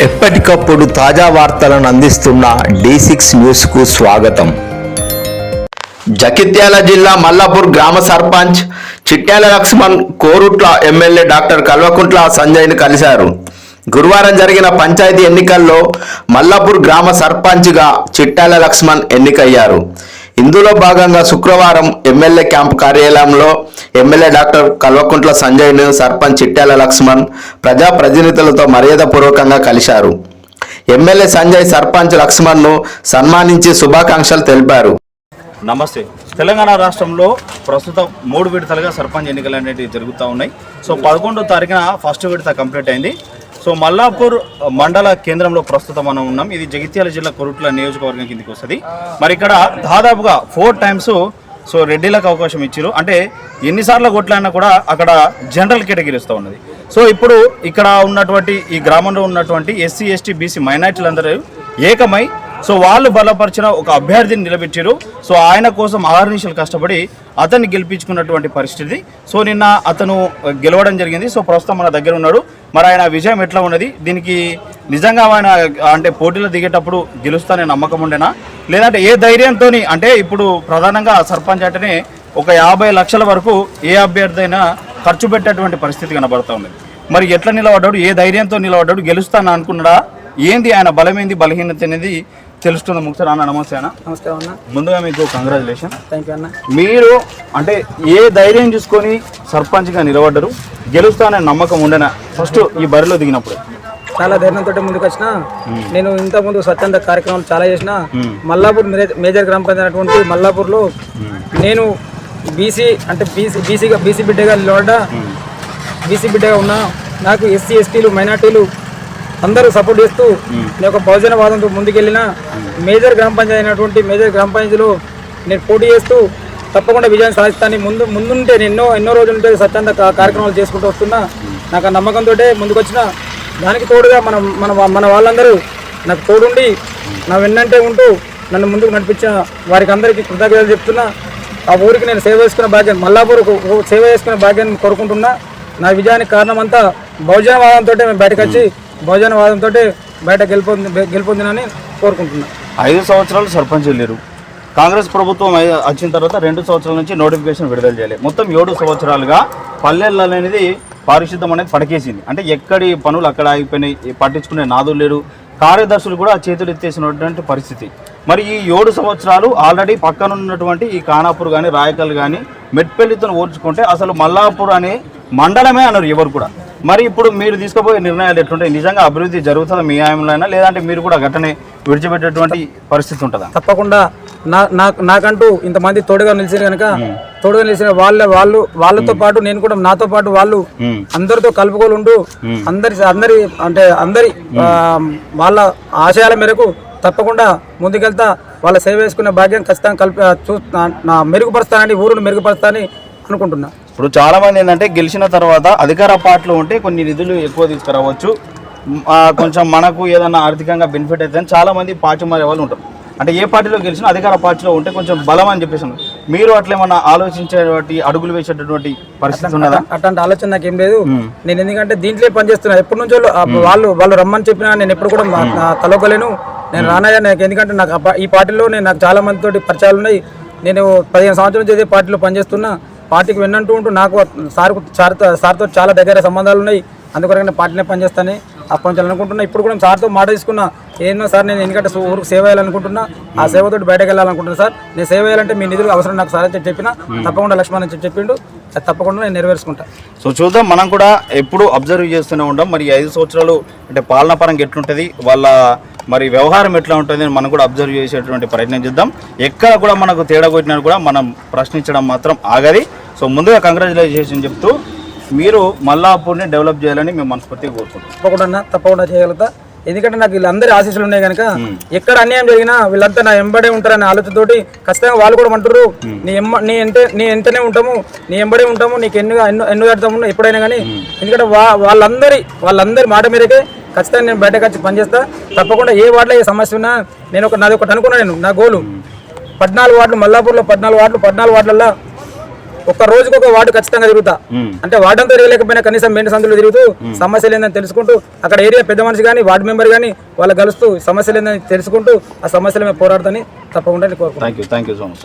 ఎప్పటికప్పుడు తాజా వార్తలను అందిస్తున్న D6 న్యూస్కు స్వాగతం. జగిత్యాల జిల్లా మల్లాపూర్ గ్రామ సర్పంచ్ చిట్యాల లక్ష్మణ్ కోరుట్ల ఎమ్మెల్యే డాక్టర్ కల్వకుంట్ల సంజయ్ను కలిశారు. గురువారం జరిగిన పంచాయతీ ఎన్నికల్లో మల్లాపూర్ గ్రామ సర్పంచ్గా చిట్యాల లక్ష్మణ్ ఎన్నికయ్యారు. ఇందులో భాగంగా శుక్రవారం ఎమ్మెల్యే క్యాంపు కార్యాలయంలో ఎమ్మెల్యే డాక్టర్ కల్వకుంట్ల సంజయ్ను సర్పంచ్ చిట్యాల లక్ష్మణ్ ప్రజాప్రతినిధులతో మర్యాదపూర్వకంగా కలిశారు. ఎమ్మెల్యే సంజయ్ సర్పంచ్ లక్ష్మణ్ను సన్మానించి శుభాకాంక్షలు తెలిపారు. నమస్తే. తెలంగాణ రాష్ట్రంలో ప్రస్తుతం 3 విడతలుగా సర్పంచ్ ఎన్నికలు అనేవి జరుగుతూ ఉన్నాయి. సో 11వ తారీఖున ఫస్ట్ విడత కంప్లీట్ అయింది. సో మల్లాపూర్ మండల కేంద్రంలో ప్రస్తుతం మనం ఉన్నాం. ఇది జగిత్యాల జిల్లా కొరుట్ల నియోజకవర్గం కిందకి వస్తుంది. మరి ఇక్కడ దాదాపుగా 4 టైమ్స్ సో రెడ్డిలకు అవకాశం ఇచ్చారు. అంటే ఎన్నిసార్లు కొట్లాడినా కూడా అక్కడ జనరల్ కేటగిరీ వస్తూ ఉన్నది. సో ఇప్పుడు ఇక్కడ ఉన్నటువంటి ఈ గ్రామంలో ఉన్నటువంటి ఎస్సీ ఎస్టీ బీసీ మైనార్టీలందరూ ఏకమై సో వాళ్ళు బలపరిచిన ఒక అభ్యర్థిని నిలబెట్టారు. సో ఆయన కోసం 6 నిమిషాలు కష్టపడి అతన్ని గెలిపించుకున్నటువంటి పరిస్థితి. సో నిన్న అతను గెలవడం జరిగింది. సో ప్రస్తుతం మన దగ్గర ఉన్నాడు. మరి ఆయన విజయం ఎట్లా ఉన్నది, దీనికి నిజంగా ఆయన అంటే పోటీలో దిగేటప్పుడు గెలుస్తానే నమ్మకం ఉండేనా, లేదంటే ఏ ధైర్యంతో, అంటే ఇప్పుడు ప్రధానంగా సర్పంచ్ అంటేనే ఒక 50 లక్షల వరకు ఏ అభ్యర్థి అయినా ఖర్చు పెట్టేటువంటి పరిస్థితి కనబడుతూ ఉన్నది. మరి ఎట్లా నిలబడ్డాడు, ఏ ధైర్యంతో నిలబడ్డాడు, గెలుస్తాను అనుకున్నాడా, ఏంది ఆయన బలమైంది బలహీనత అనేది తెలుస్తుంది. ముఖ్యంగా అన్న నమస్తే అన్న. నమస్తే అన్న. ముందుగా మీకు కంగ్రాచులేషన్. థ్యాంక్ యూ అన్న. మీరు అంటే ఏ ధైర్యం చూసుకొని సర్పంచ్గా నిలబడ్డారు, గెలుస్తానని నమ్మకం ఉండేనా ఫస్ట్ ఈ బరిలో దిగినప్పుడు? చాలా ధైర్యంతో ముందుకు వచ్చిన నేను ఇంతకుముందు స్వచ్ఛంద కార్యక్రమాలు చాలా చేసిన. మల్లాపూర్ మేజర్ గ్రామ పంచాయతీ అయినటువంటి మల్లాపూర్లో నేను బీసీ అంటే బీసీ బిడ్డగా నిలబడ్డా. బీసీ బిడ్డగా ఉన్నా. నాకు ఎస్సీ ఎస్టీలు మైనార్టీలు అందరూ సపోర్ట్ చేస్తూ నేను ఒక బహుజనవాదంతో ముందుకెళ్ళిన. మేజర్ గ్రామ పంచాయతీ అయినటువంటి మేజర్ గ్రామ పంచాయతీలో నేను పోటీ చేస్తూ తప్పకుండా విజయం సాధిస్తాను. ముందుంటే నేను ఎన్నో రోజుల నుండి స్వచ్ఛంద కార్యక్రమాలు చేసుకుంటూ వస్తున్నా. నాకు ఆ నమ్మకంతో ముందుకు వచ్చిన. దానికి తోడుగా మన వాళ్ళందరూ నాకు తోడుండి నా వెన్నంటే ఉంటూ నన్ను ముందుకు నడిపించిన వారికి అందరికీ కృతజ్ఞతలు చెప్తున్నా. ఆ ఊరికి నేను సేవ చేసుకునే భాగ్యం, మల్లాపూర్ సేవ చేసుకునే భాగ్యాన్ని కోరుకుంటున్నా. నా విజయానికి కారణం అంతా బహుజనవాదంతో మేము బయటకు వచ్చి బహుజనవాదంతో బయట గెలుపొందినని కోరుకుంటున్నా. 5 సంవత్సరాలు సర్పంచ్ వెళ్ళారు. కాంగ్రెస్ ప్రభుత్వం వచ్చిన తర్వాత 2 సంవత్సరాల నుంచి నోటిఫికేషన్ విడుదల చేయాలి. మొత్తం 7 సంవత్సరాలుగా పల్లెల్లో అనేది పారిశుద్ధం అనేది పడకేసింది. అంటే ఎక్కడి పనులు అక్కడ ఆగిపోయినాయి, పట్టించుకునే నాదులు లేరు, కార్యదర్శులు కూడా చేతులు ఎత్తేసినటువంటి పరిస్థితి. మరి ఈ 7 సంవత్సరాలు ఆల్రెడీ పక్కన ఉన్నటువంటి ఈ ఖానాపూర్ కానీ రాయకల్ కానీ మెట్పల్లితో పోల్చుకుంటే అసలు మల్లాపూర్ అనే మండలమే అన్నారు ఎవరు కూడా. మరి ఇప్పుడు మీరు తీసుకుపోయే నిర్ణయాలు ఎట్లుంటాయి? నిజంగా అభివృద్ధి జరుగుతుందా మీ హామీలైనా, లేదంటే మీరు కూడా గట్టనే విడిచిపెట్టేటువంటి పరిస్థితి ఉంటుందా? తప్పకుండా. నాకంటూ ఇంతమంది తోడుగా నిలిచారు కనుక తోడుగా నిలిచిన వాళ్ళతో పాటు నేను కూడా నాతో పాటు వాళ్ళు అందరితో కలుపుకోలు ఉంటూ అందరి వాళ్ళ ఆశయాల మేరకు తప్పకుండా ముందుకెళ్తా. వాళ్ళ సేవ చేసుకునే భాగ్యం ఖచ్చితంగా మెరుగుపరుస్తానని, ఊరును మెరుగుపరుస్తానని అనుకుంటున్నా. ఇప్పుడు చాలా మంది ఏంటంటే గెలిచిన తర్వాత అధికార పార్టీలో ఉంటే కొన్ని నిధులు ఎక్కువ తీసుకురావచ్చు, కొంచెం మనకు ఏదైనా ఆర్థికంగా బెనిఫిట్ అవుతుందని చాలా మంది పార్టీ మారే వాళ్ళు ఉంటారు. అంటే ఏ పార్టీలో గెలిచినా అధికార పార్టీలో ఉంటే కొంచెం బలం అని చెప్పేసి మీరు అట్లా ఏమన్నా ఆలోచించేటువంటి అడుగులు వేసేటటువంటి పరిస్థితి ఉన్నదా? అట్లాంటి ఆలోచన నాకు ఏం లేదు. నేను ఎందుకంటే దీంట్లో పనిచేస్తున్నా. ఎప్పటి నుంచో వాళ్ళు రమ్మని చెప్పినా నేను ఎప్పుడు కూడా తలొక్కలేను. నేను రానయ్యా. నాకు ఎందుకంటే నాకు ఈ పార్టీలో నాకు చాలా మందితోటి పరిచయాలు ఉన్నాయి. నేను 15 సంవత్సరాల నుంచి ఇదే పార్టీలో పనిచేస్తున్నా. పార్టీకి వెన్నంటూ ఉంటూ నాకు సార్తో చాలా దగ్గర సంబంధాలు ఉన్నాయి. అందుకొరకు నేను పార్టీనే పనిచేస్తాను అనుకుంటున్నా. ఇప్పుడు కూడా సార్తో మాట తీసుకున్నా. ఏమన్నా సార్ నేను ఎందుకంటే ఊరికి సేవ చేయాలనుకుంటున్నా, ఆ సేవతో బయటకు వెళ్ళాలనుకుంటున్నా సార్. నేను సేవ చేయాలంటే మీ నిధులు అవసరం నాకు సార్ అని చెప్పినా తప్పకుండా లక్ష్మణ్ అని చెప్పిండు. తప్పకుండా నేను నెరవేర్చుకుంటా. సో చూద్దాం, మనం కూడా ఎప్పుడు అబ్జర్వ్ చేస్తూనే ఉంటాం. మరి 5 సంవత్సరాలు అంటే పాలనా పరంగా ఎట్లుంటుంది, వాళ్ళ మరి వ్యవహారం ఎట్లా ఉంటుంది మనం కూడా అబ్జర్వ్ చేసేటువంటి ప్రయత్నం చేద్దాం. ఎక్కడ కూడా మనకు తేడా కొట్టినా కూడా మనం ప్రశ్నించడం మాత్రం ఆగది. సో ముందుగా కంగ్రాచులేషన్ చెప్తూ మీరు మల్లాపూర్ని డెవలప్ చేయాలని మేము మనస్ఫూర్తిగా కోరుకుంటాం. తప్పకుండా చేయగలుగుతా. ఎందుకంటే నాకు వీళ్ళందరి ఆశీస్సులు ఉన్నాయి కనుక ఎక్కడ అన్యాయం జరిగినా వీళ్ళంతా నా ఎంబడే ఉంటారనే ఆలోచనతోటి ఖచ్చితంగా వాళ్ళు కూడా అంటారు నీ ఎంతనే ఉంటాము, నీ ఎంబడే ఉంటాము, నీకు ఎన్ను కడతాము ఎప్పుడైనా కానీ. ఎందుకంటే వాళ్ళందరి మాట మేరకే ఖచ్చితంగా నేను బయటకు వచ్చి పనిచేస్తా. తప్పకుండా ఏ వార్డులో ఏ సమస్య ఉన్నా నాది ఒకటి అనుకున్నా. నా గోలు 14 వార్డులు, మల్లాపూర్లో 14 వార్డులలో ఒక రోజుకు ఒక వార్డు ఖచ్చితంగా తిరుగుతా. అంటే వార్డు అంతా తిరగలేకపోయినా కనీసం మెయిన్ సందులు తిరుగుతూ సమస్యలు ఏందని తెలుసుకుంటూ అక్కడ ఏరియా పెద్ద మనిషి కానీ వార్డు మెంబర్ కానీ వాళ్ళు కలుస్తూ సమస్యలు ఏందని తెలుసుకుంటూ ఆ సమస్యల మీద పోరాడతాని తప్పకుండా కోరుకుంటాను. Thank you so much.